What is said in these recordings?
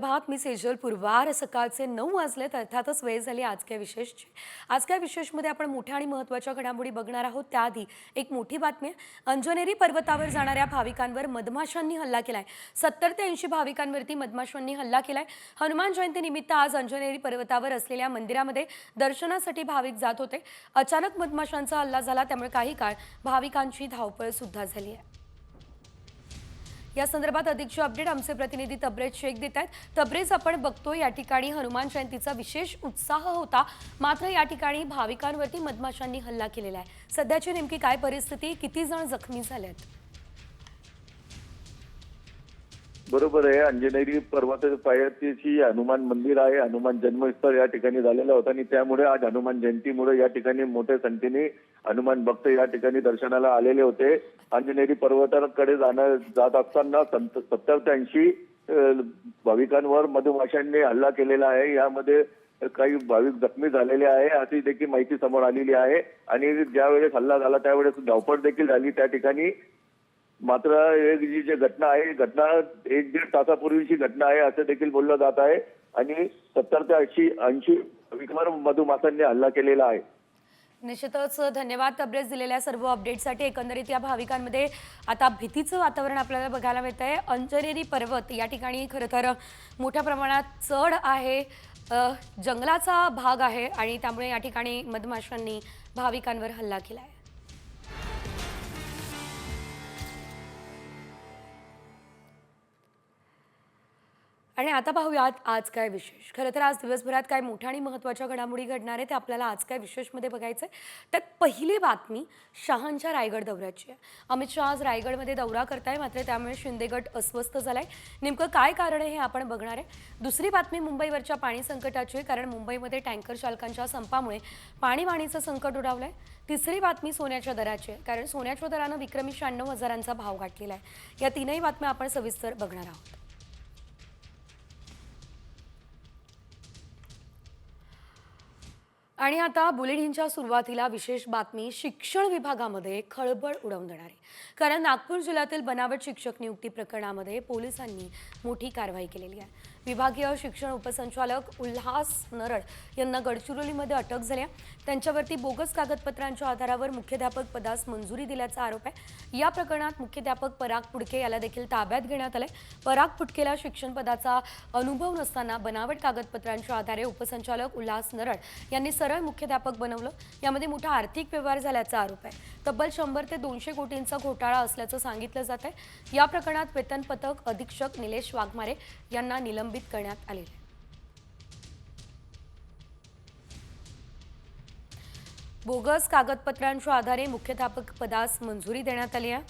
सुप्रभात, मी सेजल. पूर्वार सकाळचे 9 वाजलेत. अर्थातच वेळ झाली आज काय विशेषची. आज काय विशेषमध्ये आपण मोठ्या आणि महत्त्वाच्या घडामोडी बघणार आहोत. त्याआधी एक मोठी बातमी आहे. अंजनेरी पर्वतावर जाणाऱ्या भाविकांवर मधमाशांनी हल्ला केलाय. 70 ते 80 भाविकांवरती मधमाशांनी हल्ला केलाय. हनुमान जयंतीनिमित्त आज अंजनेरी पर्वतावर असलेल्या मंदिरामध्ये दर्शनासाठी भाविक जात होते. अचानक मधमाशांचा हल्ला झाला, त्यामुळे काही काळ भाविकांची धावपळ सुद्धा झाली आहे. या संदर्भात अधिकची अपडेट आमचे प्रतिनिधी तब्रेज शेख देत आहेत. तब्रेज, आपण बघतोय या ठिकाणी हनुमान जयंतीचा विशेष उत्साह होता, मात्र या ठिकाणी भाविकांवरती मधमाशांनी हल्ला केलेला आहे. सध्याची नेमकी काय परिस्थिती, किती जण जखमी झालेत? बरोबर आहे. अंजनेरी पर्वताच्या पायथ्याशी हनुमान मंदिर आहे. हनुमान जन्मस्थळ या ठिकाणी झालेलं होतं आणि त्यामुळे आज हनुमान जयंतीमुळे या ठिकाणी मोठ्या संख्येने हनुमान भक्त या ठिकाणी दर्शनाला आलेले होते. अंजनेरी पर्वताकडे जात असताना 70 ते 80 भाविकांवर मधमाशांनी हल्ला केलेला आहे. यामध्ये काही भाविक जखमी झालेले आहे अशी देखील माहिती समोर आलेली आहे. आणि ज्यावेळेस हल्ला झाला त्यावेळेस धावपळ देखील झाली त्या ठिकाणी. मात्र ही जी घटना आहे, घटना 1-1.5 तासापूर्वीची घटना आहे असं देखील बोललं जात आहे. आणि 70 ते 80 भाविकांवर मधमाशांनी हल्ला केलेला आहे. निश्चितच धन्यवाद तब्रेज, दिलेल्या सर्व अपडेटसाठी. एकंदरीत या भाविकांमध्ये आता भीतीचं वातावरण आपल्याला बघायला मिळतंय. अंजनेरी पर्वत या ठिकाणी खरं तर मोठ्या प्रमाणात चढ आहे, जंगलाचा भाग आहे आणि त्यामुळे या ठिकाणी मधमाशांनी भाविकांवर हल्ला केलाय. आणि आता पाहूयात आज काय विशेष. खरं तर आज दिवसभरात काय मोठ्या आणि महत्त्वाच्या घडामोडी घडणार आहे ते आपल्याला आज काय विशेषमध्ये बघायचं आहे. त्यात पहिली बातमी शहांच्या रायगड दौऱ्याची आहे. अमित शहा आज रायगडमध्ये दौरा करताय, मात्र त्यामुळे शिंदे गट अस्वस्थ झालाय. नेमकं काय कारण आहे हे आपण बघणार आहे. दुसरी बातमी मुंबईवरच्या पाणी संकटाची आहे, कारण मुंबईमध्ये टँकर चालकांच्या संपामुळे पाणीवाणीचं संकट उडावलंय. तिसरी बातमी सोन्याच्या दराची आहे, कारण सोन्याच्या दरानं विक्रमी 96,000चा भाव गाठलेला आहे. या तीनही बातम्या आपण सविस्तर बघणार आहोत. आणि आता बुलेटिनच्या सुरुवातीला विशेष बातमी शिक्षण विभागामध्ये खळबळ उडवून देणारी, कारण नागपूर जिल्ह्यातील बनावट शिक्षक नियुक्ती प्रकरणामध्ये पोलिसांनी मोठी कारवाई केलेली आहे. विभागीय शिक्षण उपसंचालक उल्हास नरड यांना गडचिरोलीमध्ये अटक झाली आहे. त्यांच्यावरती बोगस कागदपत्रांच्या आधारावर मुख्याध्यापक पदास मंजुरी दिल्याचा आरोप आहे. या प्रकरणात मुख्याध्यापक पराग पुडके याला देखील ताब्यात घेण्यात आले. पराग पुडकेला शिक्षण पदाचा अनुभव नसताना बनावट कागदपत्रांच्या आधारे उपसंचालक उल्हास नरड यांनी सरळ मुख्याध्यापक बनवलं. यामध्ये मोठा आर्थिक व्यवहार झाल्याचा आरोप आहे. तब्बल 100 ते 200 कोटींचा घोटाळा असल्याचं सांगितलं जात आहे. या प्रकरणात वेतन पथक अधीक्षक निलेश वाघमारे यांना निलंबित करण्यात आले. बोगस कागदपत्रांच्या आधारे मुख्याध्यापक पदास मंजुरी देण्यात आली आहे.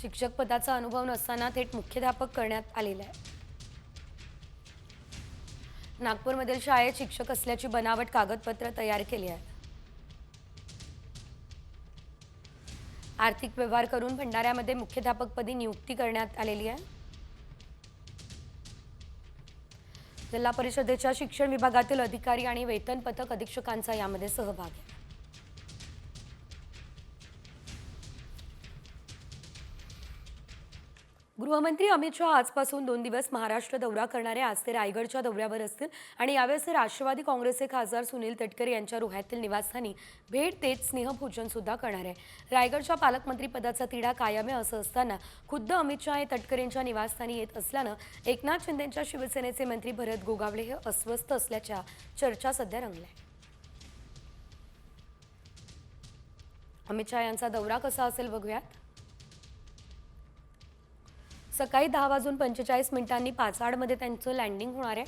शिक्षक पदाचा अनुभव नसताना थेट मुख्याध्यापक करण्यात आलेला आहे. नागपूरमधील शाळेत शिक्षक असल्याची बनावट कागदपत्र तयार केली आहे. आर्थिक व्यवहार करून भंडाऱ्यामध्ये मुख्याध्यापकपदी नियुक्ती करण्यात आलेली आहे. जिल्हा परिषदेच्या शिक्षण विभागातील अधिकारी आणि वेतन पथक अधीक्षकांचा यामध्ये सहभाग आहे. गृहमंत्री अमित शहा आजपासून 2 दिवस महाराष्ट्र दौरा करणारे. आज ते रायगडच्या दौऱ्यावर असतील आणि यावेळेस राष्ट्रवादी काँग्रेसचे खासदार सुनील तटकरे यांच्या रोह्यातील निवासस्थानी भेट देत स्नेहपूजन सुद्धा करणार आहे. रायगडच्या पालकमंत्री पदाचा तिढा कायम आहे असं असताना खुद्द अमित शहा हे तटकरेंच्या निवासस्थानी येत असल्यानं एकनाथ शिंदेंच्या शिवसेनेचे मंत्री भरत गोगावले हे अस्वस्थ असल्याच्या चर्चा सध्या रंगल्या. अमित शहा यांचा दौरा कसा असेल बघूयात. सकाळी 10:45 पाचाडमध्ये त्यांचं लँडिंग होणार आहे.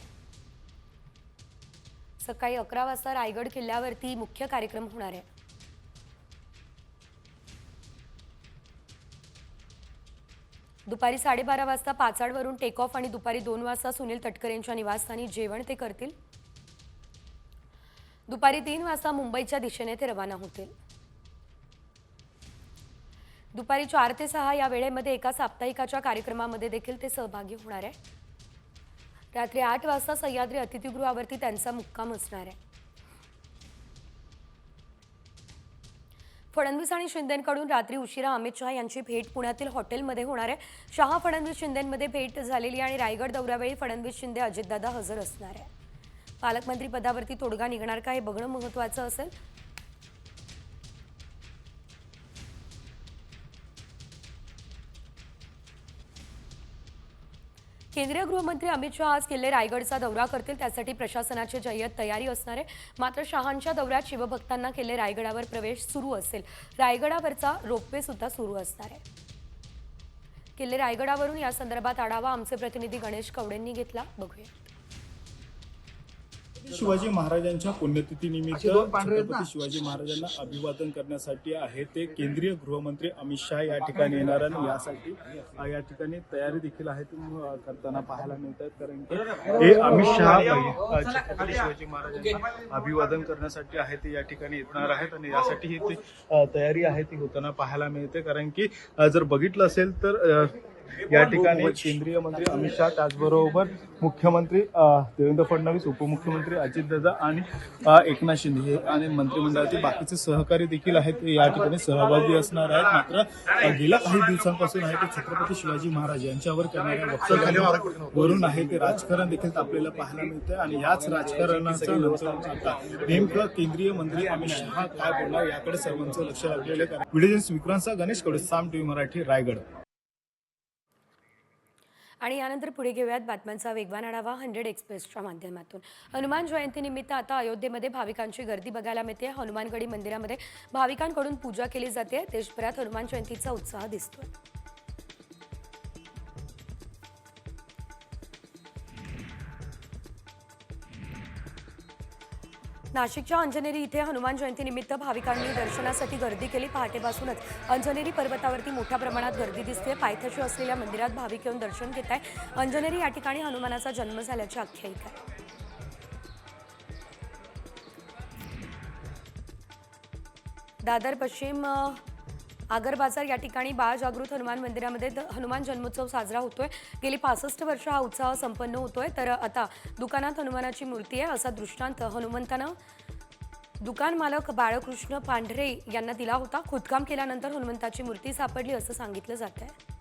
सकाळी 11 वाजता रायगड किल्ल्यावरती मुख्य कार्यक्रम होणार आहे. दुपारी 12:30 वाजता पाचाडवरून टेक ऑफ आणि दुपारी 2 वाजता सुनील तटकरेंच्या निवासस्थानी जेवण ते करतील. दुपारी 3 वाजता मुंबईच्या दिशेने ते रवाना होतील. दुपारी 4 ते 6 या वेळेमध्ये एका साप्ताहिकाच्या कार्यक्रमामध्ये देखील ते सहभागी होणार आहे. रात्री 8 वाजता सह्याद्री अतिथीगृहावरती त्यांचा मुक्काम असणार आहे. फडणवीस आणि शिंदेंकडून रात्री उशिरा अमित शहा यांची भेट पुण्यातील हॉटेलमध्ये होणार आहे. शहा फडणवीस शिंदेंमध्ये भेट झालेली आणि रायगड दौऱ्यावेळी फडणवीस शिंदे अजितदादा हजर असणार आहे. पालकमंत्री पदावरती तोडगा निघणार का हे बघणं महत्त्वाचं असेल. केंद्रीय गृहमंत्री अमित शहा आज किल्ले रायगडचा दौरा करतील. त्यासाठी प्रशासनाची जय्यत तयारी असणार आहे. मात्र शहांच्या दौऱ्यात शिवभक्तांना किल्ले रायगडावर प्रवेश सुरू असेल. रायगडावरचा रोपवे सुद्धा सुरू असणार आहे. किल्ले रायगडावरून या संदर्भात आढावा आमचे प्रतिनिधी गणेश कवडेंनी घेतला. बघूया. शिवाजी महाराजांच्या पुण्यतिथीनिमित्त छत्रपती शिवाजी महाराजांना अभिवादन करण्यासाठी आहे ते केंद्रीय गृहमंत्री अमित शहा या ठिकाणी येणार आणि यासाठी या ठिकाणी तयारी देखील आहे करताना पाहायला मिळतात. कारण की हे अमित शहा छत्रपती शिवाजी महाराजांना अभिवादन करण्यासाठी आहे ते या ठिकाणी येणार आहेत आणि यासाठी ही तयारी आहे ती होताना पाहायला मिळते. कारण की जर बघितलं असेल तर या ठिकाणी केंद्रीय मंत्री अमित शहा त्याचबरोबर मुख्यमंत्री देवेंद्र फडणवीस, उपमुख्यमंत्री अजितदादा आणि एकनाथ शिंदे हे आणि मंत्रिमंडळातील बाकीचे सहकारी देखील आहेत ते या ठिकाणी सहभागी असणार आहेत. मात्र गेल्या काही दिवसांपासून आहे ते छत्रपती शिवाजी महाराज यांच्यावर करणाऱ्या वक्तव्यावरून आहे ते राजकारण देखील आपल्याला पाहायला मिळते आणि याच राजकारणाचा नंतर आता नेमकं केंद्रीय मंत्री अमित शहा काय बोलणार याकडे सर्वांचं लक्ष लागलेलं आहे. व्हिडिओ जर्नलिस्ट विक्रांतचा गणेश कवडे, साम टीव्ही मराठी, रायगड. आणि यानंतर पुढे घेऊयात बातम्यांचा वेगवान आढावा 100 एक्सप्रेसच्या माध्यमातून. हनुमान जयंतीनिमित्त आता अयोध्येमध्ये भाविकांची गर्दी बघायला मिळते. हनुमानगढी मंदिरामध्ये भाविकांकडून पूजा केली जाते. देशभरात हनुमान जयंतीचा उत्साह दिसतोय. नाशिकच्या अंजनेरी इथे हनुमान जयंतीनिमित्त भाविकांनी दर्शनासाठी गर्दी केली. पहाटेपासूनच अंजनेरी पर्वतावरती मोठ्या प्रमाणात गर्दी दिसते. पायथ्याशी असलेल्या मंदिरात भाविक येऊन दर्शन घेत आहे. अंजनेरी या ठिकाणी हनुमानाचा जन्म झाल्याची आख्यायिका आहे. दादर पश्चिम आगर बाजार या ठिकाणी बाळ जागृत हनुमान मंदिरामध्ये हनुमान जन्मोत्सव साजरा होतोय. गेली 65 वर्ष हा उत्सव संपन्न होतोय. तर आता दुकानात हनुमानाची मूर्ती आहे असा दृष्टांत हनुमंतानं दुकान मालक बाळकृष्ण पांढरे यांना दिला होता. खोदकाम केल्यानंतर हनुमंताची मूर्ती सापडली असं सांगितलं जात आहे.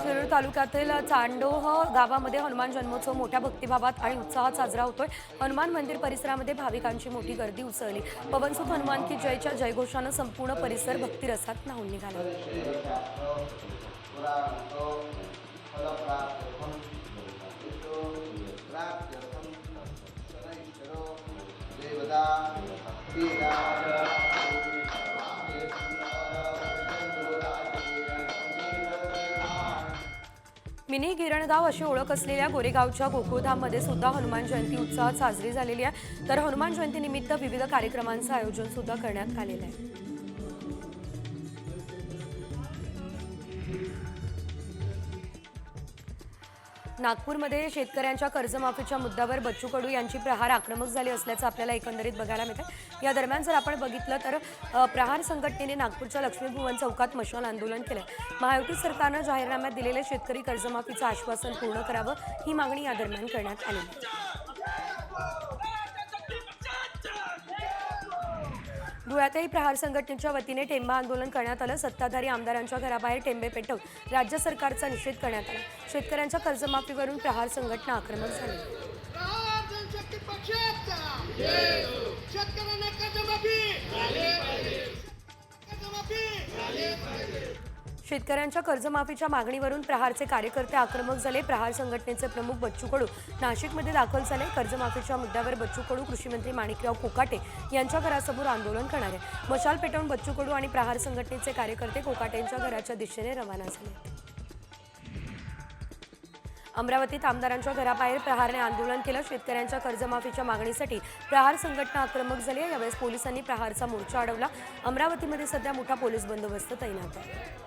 शिरूर तालुक्यातील चांडोह गावामध्ये हनुमान जन्मोत्सव मोठ्या भक्तिभावात आणि उत्साहात साजरा होतोय. हनुमान मंदिर परिसरामध्ये भाविकांची मोठी गर्दी उसळली. पवनसुत हनुमान की जयच्या जयघोषानं संपूर्ण परिसर भक्तिरसात न्हाऊन निघाला. मिनी गिरणगाव अशी ओळख असलेल्या गोरेगावच्या गोकुळधाममध्ये सुद्धा हनुमान जयंती उत्साहात साजरी झालेली आहे. तर हनुमान जयंतीनिमित्त विविध कार्यक्रमांचं आयोजन सुद्धा करण्यात आलेलं आहे. नागपूरमध्ये शेतकऱ्यांच्या कर्जमाफीच्या मुद्द्यावर बच्चू कडू यांची प्रहार आक्रमक झाली असल्याचं आपल्याला एकंदरीत बघायला मिळतं. या दरम्यान जर आपण बघितलं तर प्रहार संघटनेने नागपूरच्या लक्ष्मीभुवन चौकात मशाल आंदोलन केलं. महायुती सरकारनं जाहीरनाम्यात दिलेले शेतकरी कर्जमाफीचं आश्वासन पूर्ण करावं ही मागणी या दरम्यान करण्यात आली. धुळ्यातही प्रहार संघटनेच्या वतीने टेंबा आंदोलन करण्यात आलं. सत्ताधारी आमदारांच्या घराबाहेर टेंबे पेटवून राज्य सरकारचा निषेध करण्यात आला. शेतकऱ्यांच्या कर्जमाफीवरून प्रहार संघटना आक्रमक झाली. शेतकऱ्यांच्या कर्जमाफीच्या मागणीवरून प्रहारचे कार्यकर्ते आक्रमक झाले. प्रहार संघटनेचे प्रमुख बच्चू कडू नाशिकमध्ये दाखल झाले. कर्जमाफीच्या मुद्द्यावर बच्चू कडू कृषीमंत्री माणिकराव कोकाटे यांच्या घरासमोर आंदोलन करणार आहे. मशाल पेटवून बच्चू कडू आणि प्रहार संघटनेचे कार्यकर्ते कोकाटेंच्या घराच्या दिशेने रवाना झाले. अमरावतीत आमदारांच्या घराबाहेर प्रहारने आंदोलन केलं. शेतकऱ्यांच्या कर्जमाफीच्या मागणीसाठी प्रहार संघटना आक्रमक झाली आहे. यावेळेस पोलिसांनी प्रहारचा मोर्चा अडवला. अमरावतीमध्ये सध्या मोठा पोलीस बंदोबस्त तैनात आहे.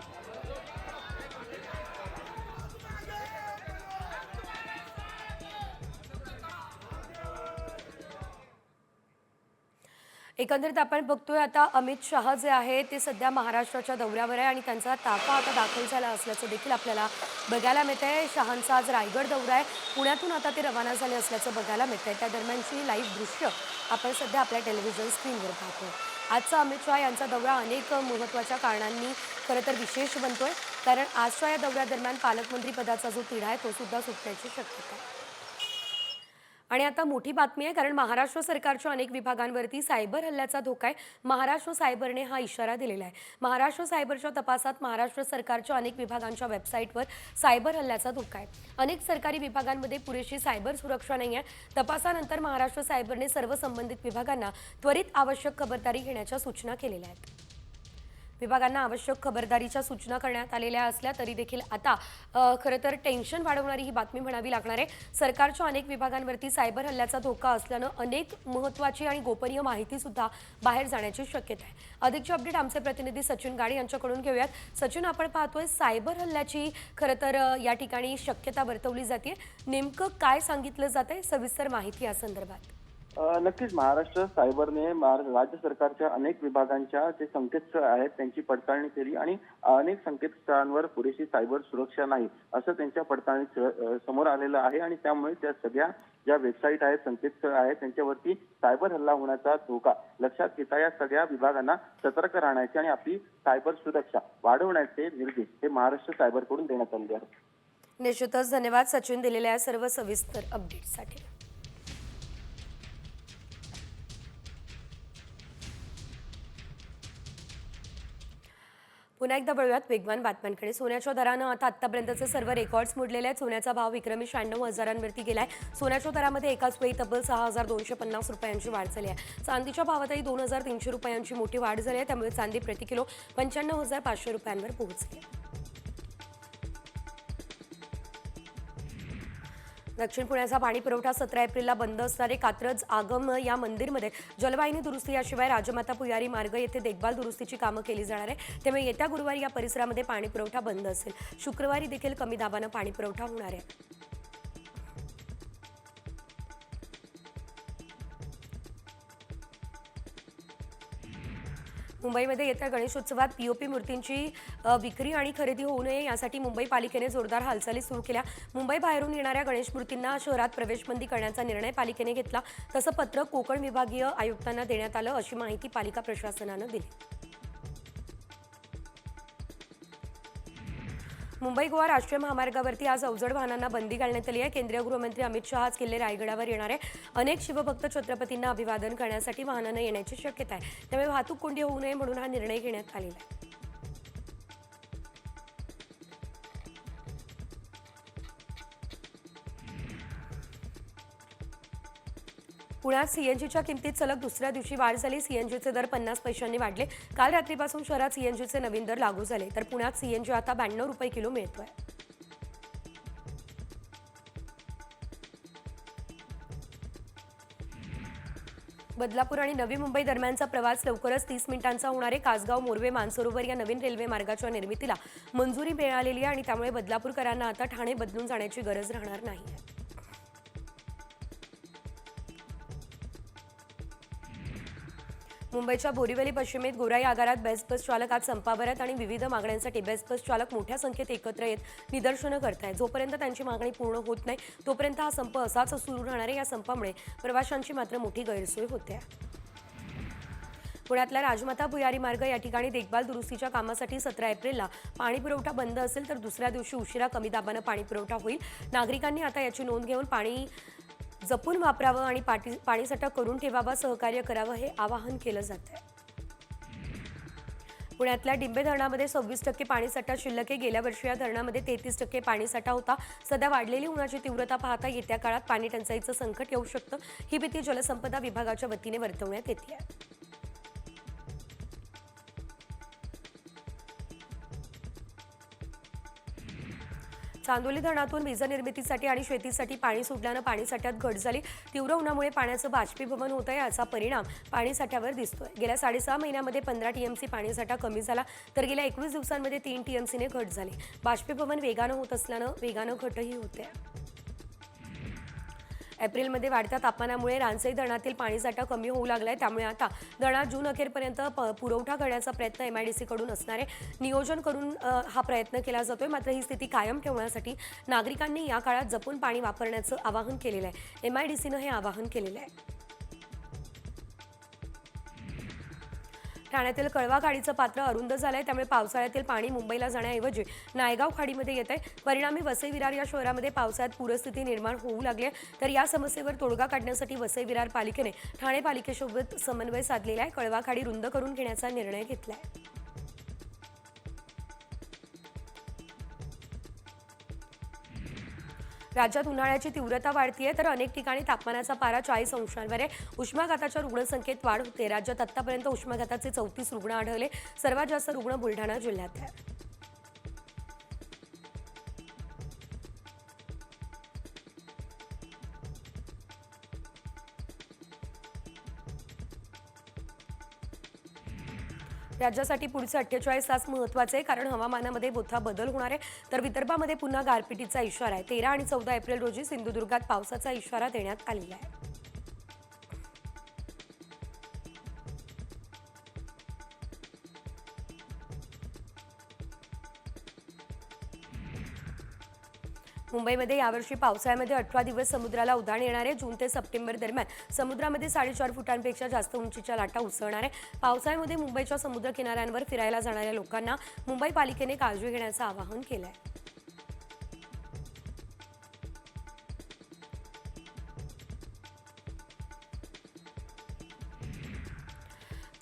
एकंदरीत आपण बघतोय आता अमित शहा जे आहे ते सध्या महाराष्ट्राच्या दौऱ्यावर आहे आणि त्यांचा ताफा आता दाखल झाला असल्याचं देखील आपल्याला बघायला मिळत आहे. शहांचा आज रायगड दौरा आहे, पुण्यातून आता ते रवाना झाले असल्याचं बघायला मिळत आहे. त्या दरम्यानची लाईव्ह दृश्य आपण सध्या आपल्या टेलिव्हिजन स्क्रीनवर पाहतोय. आजचा अमित शहा यांचा दौरा अनेक महत्त्वाच्या कारणांनी खरं तर विशेष बनतोय, कारण आजच्या या दौऱ्यादरम्यान पालकमंत्री पदाचा जो तिढा आहे तो सुद्धा सुटण्याची शक्यता आहे. आणि आता मोठी बातमी आहे, कारण महाराष्ट्र सरकारच्या अनेक विभागांवरती सायबर हल्ल्याचा धोका आहे. महाराष्ट्र सायबरने हा इशारा दिलेला आहे. महाराष्ट्र सायबरच्या तपासात महाराष्ट्र सरकारच्या अनेक विभागांच्या वेबसाईटवर सायबर हल्ल्याचा धोका आहे. अनेक सरकारी विभागांमध्ये पुरेशी सायबर सुरक्षा नाही आहे. तपासानंतर महाराष्ट्र सायबरने सर्व संबंधित विभागांना त्वरित आवश्यक खबरदारी घेण्याच्या सूचना केलेल्या आहेत. विभागांना आवश्यक खबरदारीच्या सूचना करण्यात आलेल्या असल्या तरी देखील आता खरं तर टेन्शन वाढवणारी ही बातमी म्हणावी लागणार आहे. सरकारच्या अनेक विभागांवरती सायबर हल्ल्याचा धोका असल्यानं अनेक महत्त्वाची आणि गोपनीय माहिती सुद्धा बाहेर जाण्याची शक्यता आहे. अधिकचे अपडेट आमचे प्रतिनिधी सचिन गाडे यांच्याकडून घेऊयात. सचिन, आपण पाहतोय सायबर हल्ल्याची खरं तर या ठिकाणी शक्यता वर्तवली जाते. नेमकं काय सांगितलं जातंय, सविस्तर माहिती या संदर्भात? नक्कीच महाराष्ट्र सायबरने राज्य सरकारच्या अनेक विभागांच्या जे संकेतस्थळ आहेत त्यांची पडताळणी केली आणि अनेक संकेतस्थळांवर पुरेशी सायबर सुरक्षा नाही असं त्यांच्या पडताळणीत समोर आलेलं आहे. आणि त्यामुळे त्या सगळ्या ज्या वेबसाईट आहेत, संकेतस्थळ आहेत, त्यांच्यावरती सायबर हल्ला होण्याचा धोका लक्षात घेता या सगळ्या विभागांना सतर्क राहण्याचे आणि आपली सायबर सुरक्षा वाढवण्याचे निर्देश हे महाराष्ट्र सायबरकडून देण्यात आले आहेत. निश्चितच धन्यवाद सचिन, दिलेल्या सर्व सविस्तर अपडेटसाठी. पुन्हा एकदा वळूयात वेगवान बातम्यांकडे. सोन्याच्या दरानं आता आतापर्यंतचे सर्व रेकॉर्ड्स मोडलेले आहेत. सोन्याचा भाव विक्रमी 96,000 गेलाय. सोन्याच्या दरामध्ये एकाच वेळी तब्बल 6,250 रुपयांची वाढ झाली आहे. चांदीच्या भावातही 2,300 रुपयांची मोठी वाढ झाली आहे. त्यामुळे चांदी प्रति किलो 95,500 रुपयांवर पोहोचली. दक्षिण पुण्याचा पाणी पुरवठा 17 एप्रिलला बंद असणारे कात्रज आगम या मंदिरमध्ये जलवाहिनी दुरुस्ती याशिवाय राजमाता पुयारी मार्ग येथे देखभाल दुरुस्तीची कामं केली जाणार आहे. त्यामुळे येत्या गुरुवारी या परिसरामध्ये पाणी पुरवठा बंद असेल. शुक्रवारी देखील कमी दाबानं पाणी पुरवठा होणार आहे. मुंबईमध्ये येत्या गणेशोत्सवात पीओपी मूर्तींची विक्री आणि खरेदी होऊ नये यासाठी मुंबई पालिकेने जोरदार हालचाली सुरू केल्या. मुंबई बाहेरून येणाऱ्या गणेश मूर्तींना शहरात प्रवेशबंदी करण्याचा निर्णय पालिकेने घेतला. तसं पत्र कोकण विभागीय आयुक्तांना देण्यात आलं, अशी माहिती पालिका प्रशासनानं दिली. मुंबई गोवा राष्ट्रीय महामार्गावरती आज अवजड वाहनांना बंदी घालण्यात आली आहे. केंद्रीय गृहमंत्री अमित शहा आज किल्ले रायगडावर येणार आहे. अनेक शिवभक्त छत्रपतींना अभिवादन करण्यासाठी वाहनांना येण्याची शक्यता आहे. त्यामुळे वाहतूक कोंडी होऊ नये म्हणून हा निर्णय घेण्यात आलेला आहे. पुण्यात सीएनजीच्या किमतीत सलग दुसऱ्या दिवशी वाढ झाली. सीएनजीचे दर 50 पैशांनी वाढले. काल रात्रीपासून शहरात सीएनजीचे नवीन दर लागू झाले. तर पुण्यात सीएनजी आता 92 रुपये किलो मिळतोय. बदलापूर आणि नवी मुंबई दरम्यानचा प्रवास लवकरच 30 मिनिटांचा होणार आहे. कासगाव मोरवे मानसरोवर या नवीन रेल्वे मार्गाच्या निर्मितीला मंजुरी मिळालेली आहे आणि त्यामुळे बदलापूरकरांना आता ठाणे बदलून जाण्याची गरज राहणार नाही. मुंबईच्या बोरिवली पश्चिमेत गोराई आगारात बेस्ट बस चालक आज संपावर आहेत आणि विविध मागण्यांसाठी बेस्ट बस चालक मोठ्या संख्येत एकत्र येत निदर्शनं करतायत. जोपर्यंत त्यांची मागणी पूर्ण होत नाही तोपर्यंत हा संप असाच सुरू राहणार आहे. या संपामुळे प्रवाशांची मात्र मोठी गैरसोय होते. पुण्यातला राजमाता भुयारी मार्ग या ठिकाणी देखभाल दुरुस्तीच्या कामासाठी 17 एप्रिलला पाणी पुरवठा बंद असेल, तर दुसऱ्या दिवशी उशिरा कमी दाबानं पाणी पुरवठा होईल. नागरिकांनी आता याची नोंद घेऊन पाणी जपून वापरावं आणि पाणीसाठा करून ठेवावा, सहकार्य करावं, हे आवाहन केलं जात आहे. पुण्यातल्या डिंबे धरणामध्ये 26% पाणीसाठा शिल्लक आहे. गेल्या वर्षी या धरणामध्ये 33% पाणीसाठा होता. सध्या वाढलेली उन्हाची तीव्रता पाहता येत्या काळात पाणी टंचाईचं संकट येऊ शकतं. ही भीती जलसंपदा विभागाच्या वतीने वर्तवण्यात येते आहे. चांदोली धरणातून वीज निर्मितीसाठी आणि शेतीसाठी पाणी सोडल्यानं पाणीसाठ्यात घट झाली. तीव्र उन्हामुळे पाण्याचं बाष्पीभवन होत आहे. याचा परिणाम पाणीसाठ्यावर दिसतोय. गेल्या 6.5 महिन्यामध्ये 15 टीएमसी पाणीसाठा कमी झाला, तर गेल्या 21 दिवसांमध्ये 3 टीएमसीने घट झाली. बाष्पीभवन वेगानं होत असल्यानं वेगानं घटही होते. एप्रिलमध्ये वाढत्या तापमानामुळे रानसई धरणातील पाणीसाठा कमी होऊ लागलाय, त्यामुळे आता धरणात जून अखेरपर्यंत पुरवठा करण्याचा प्रयत्न MIDC कडून असणार आहे. नियोजन करून हा प्रयत्न केला जातोय. मात्र ही स्थिती कायम ठेवण्यासाठी नागरिकांनी या काळात जपून पाणी वापरण्याचं आवाहन केलेलं आहे. MIDCनं हे आवाहन केलेलं आहे. ठाण्यातील कळवा खाडीचं पात्र अरुंद झालंय, त्यामुळे पावसाळ्यातील पाणी मुंबईला जाण्याऐवजी नायगाव खाडीमध्ये येत आहे. परिणामी वसई विरार या शहरामध्ये पावसाळ्यात पूरस्थिती निर्माण होऊ लागली आहे. तर या समस्येवर तोडगा काढण्यासाठी वसई विरार पालिकेने ठाणे पालिकेसोबत समन्वय साधलेला आहे. कळवा खाडी रुंद करून घेण्याचा निर्णय घेतला आहे. राज्यात उन्हाळ्याची तीव्रता वाढतीये, तर अनेक ठिकाणी तापमानाचा पारा 40 अंशांवर आहे. उष्माघाताच्या रुग्णसंख्येत वाढ होते. राज्यात आतापर्यंत उष्माघाताचे 34 रुग्ण आढळले. सर्वात जास्त रुग्ण बुलढाणा जिल्ह्यात आहेत. राज्यासाठी पुढचे 48 तास महत्त्वाचे आहे, कारण हवामानामध्ये मोठा बदल होणार आहे. तर विदर्भामध्ये पुन्हा गारपिटीचा इशारा आहे. 13 आणि 14 एप्रिल रोजी सिंधुदुर्गात पावसाचा इशारा देण्यात आलेला आहे. मुंबईमध्ये यावर्षी पावसाळ्यामध्ये 18 दिवस समुद्राला उधाण येणार आहे. जून ते सप्टेंबर दरम्यान समुद्रामध्ये 4.5 फुटांपेक्षा जास्त उंचीच्या लाटा उसळणार आहे. पावसाळ्यामध्ये मुंबईच्या समुद्र किनाऱ्यांवर फिरायला जाणाऱ्या लोकांना मुंबई पालिकेने काळजी घेण्याचं आवाहन केलं आहे.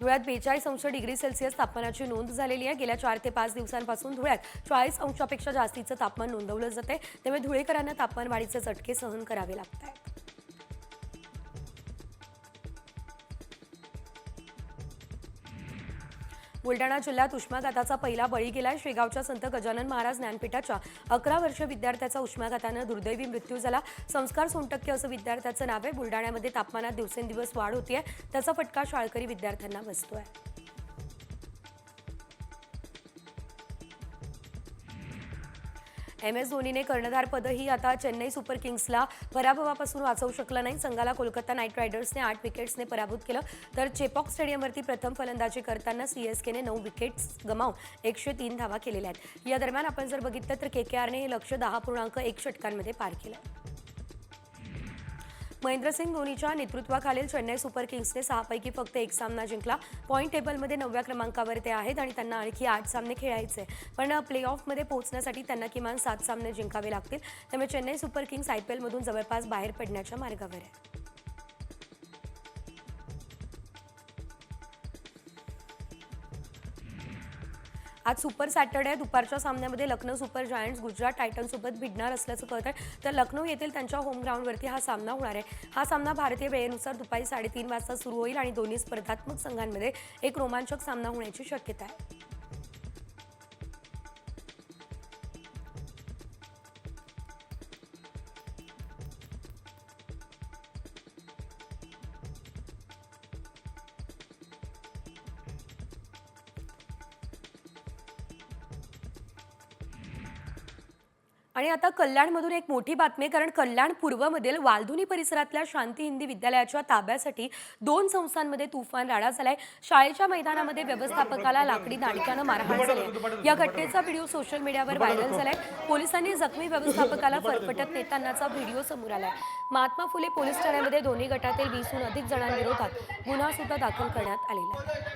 धुळ्यात 42 अंश डिग्री सेल्सिअस तापमानाची नोंद झालेली आहे. गेल्या 4 ते 5 दिवसांपासून धुळ्यात 40 अंशापेक्षा जास्तीचं तापमान नोंदवलं जाते. त्यामुळे धुळेकरांना तापमान वाढीचे झटके सहन करावे लागत आहेत. बुलढाणा जिल्ह्यात उष्माघाताचा पहिला बळी गेलाय. शेगावच्या संत गजानन महाराज ज्ञानपीठाच्या 11 वर्षीय विद्यार्थ्याचा उष्माघातानं दुर्दैवी मृत्यू झाला. संस्कार सोनटक्के असं विद्यार्थ्याचं नाव आहे. बुलढाण्यामध्ये तापमानात दिवसेंदिवस वाढ होतीये, त्याचा फटका शाळकरी विद्यार्थ्यांना बसतोय. MS धोनीने कर्णधारपदही आता चेन्नई सुपर किंग्सला पराभवापासून वाचवू शकलं नाही. संघाला कोलकाता नाईट रायडर्सने 8 विकेट्सने पराभूत केलं. तर चेपॉक स्टेडियमवरती प्रथम फलंदाजी करताना CSKने 9 विकेट्स गमावून 103 धावा केलेल्या आहेत. या दरम्यान आपण जर बघितलं तर KKRने हे लक्ष्य 10.1 षटकांमध्ये पार केलं. महेंद्रसिंग धोनीच्या नेतृत्वाखालील चेन्नई सुपर किंग्सने 6 पैकी फक्त 1 सामना जिंकला. पॉईंट टेबलमध्ये 9व्या क्रमांकावर ते आहेत आणि त्यांना आणखी 8 सामने खेळायचे. पण प्ले ऑफमध्ये पोहोचण्यासाठी त्यांना किमान 7 सामने जिंकावे लागतील. त्यामुळे चेन्नई सुपर किंग्स IPLमधून जवळपास बाहेर पडण्याच्या मार्गावर आहे. आज सुपर सॅटर्डे दुपारच्या सामन्यामध्ये लखनौ सुपर जायंट्स गुजरात टायटन्ससोबत भिडणार असल्याचं कळत आहे. तर लखनौ येथील त्यांच्या होम ग्राउंडवरती हा सामना होणार आहे. हा सामना भारतीय वेळेनुसार दुपारी 3:30 वाजता सुरू होईल आणि दोन्ही स्पर्धात्मक संघांमध्ये एक रोमांचक सामना होण्याची शक्यता आहे. आणि आता कल्याणमधून एक मोठी बातमी, कारण कल्याण पूर्वमधील वालधुनी परिसरातल्या शांती हिंदी विद्यालयाच्या ताब्यासाठी 2 संस्थांमध्ये तुफान राडा झालाय. शाळेच्या मैदानामध्ये व्यवस्थापकाला लाकडी दांडक्यानं मारहाण झाली. या घटनेचा व्हिडिओ सोशल मीडियावर व्हायरल झालाय. पोलिसांनी जखमी व्यवस्थापकाला फरफटत नेतानाचा व्हिडिओ समोर आलाय. महात्मा फुले पोलीस ठाण्यामध्ये दोन्ही गटातील 20हून अधिक जणांविरोधात गुन्हा सुद्धा दाखल करण्यात आलेला आहे.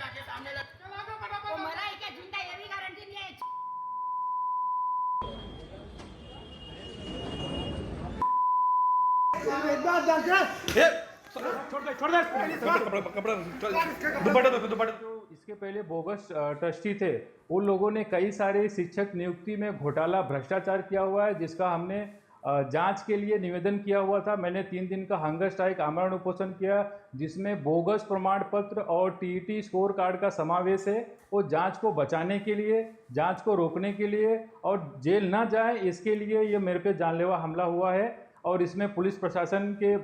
इसके पहले बोगस ट्रस्टी थे, उन लोगों ने कई सारे शिक्षक नियुक्ति में घोटाला भ्रष्टाचार किया हुआ है, जिसका हमने जांच के लिए निवेदन किया हुआ था। मैंने 3 दिन का हंगर स्ट्राइक आमरण उपोषण किया, जिसमें बोगस प्रमाण पत्र और TET स्कोर कार्ड का समावेश है। वो जांच को बचाने के लिए, जांच को रोकने के लिए और जेल ना जाए इसके लिए ये मेरे पे जानलेवा हमला हुआ है। और इसमें पुलिस प्रशासन के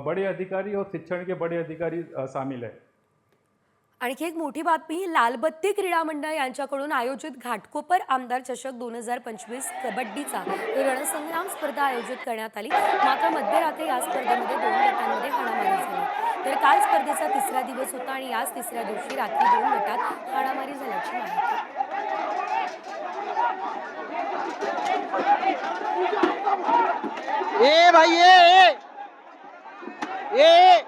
बड़े अधिकारी और शिक्षण के बड़े अधिकारी शामिल है। आणखी एक मोठी बातमी, लालबत्ती क्रीडा मंडळ यांच्याकडून आयोजित घाटकोपर आमदार चषक 2025 कबड्डीचा रणसंग्राम स्पर्धा आयोजित करण्यात आली. मात्र मध्यरात्री या स्पर्धेमध्ये 2 गटांमध्ये हाणामारी झाली. तर काल स्पर्धेचा तिसरा दिवस होता आणि याच तिसऱ्या दिवशी रात्री 2 गटात हाणामारी झाल्याची माहिती. ए भाई ए ए